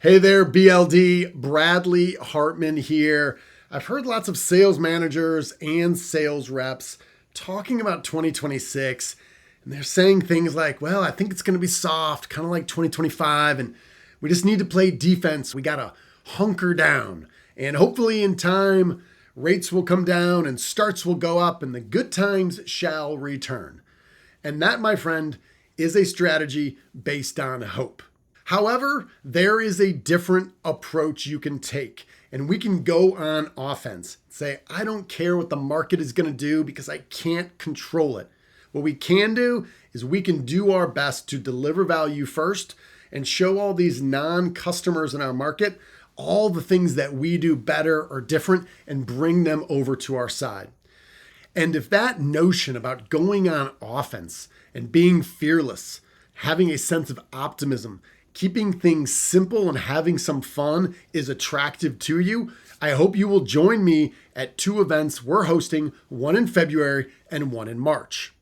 Hey there, BLD, Bradley Hartman here. I've heard lots of sales managers and sales reps talking about 2026, and they're saying things like, well, I think it's going to be soft, kind of like 2025, and we just need to play defense. We got to hunker down, and hopefully in time, rates will come down and starts will go up, and the good times shall return. And that, my friend, is a strategy based on hope. However, there is a different approach you can take, and we can go on offense. Say, I don't care what the market is going to do because I can't control it. What we can do is we can do our best to deliver value first and show all these non-customers in our market all the things that we do better or different and bring them over to our side. And if that notion about going on offense and being fearless, having a sense of optimism, keeping things simple and having some fun is attractive to you, I hope you will join me at two events we're hosting, one in February and one in March.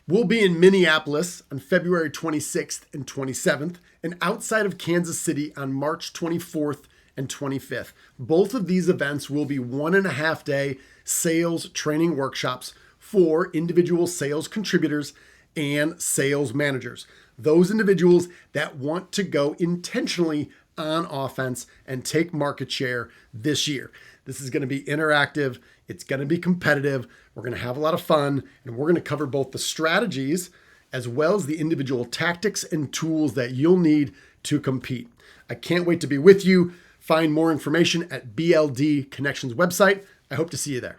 We'll be in Minneapolis on February 26th and 27th, and outside of Kansas City on March 24th and 25th. Both of these events will be 1.5 day sales training workshops for individual sales contributors and sales managers. Those individuals that want to go intentionally on offense and take market share this year. This is going to be interactive. It's going to be competitive. We're going to have a lot of fun, and we're going to cover both the strategies as well as the individual tactics and tools that you'll need to compete. I can't wait to be with you. Find more information at BLD Connections website. I hope to see you there.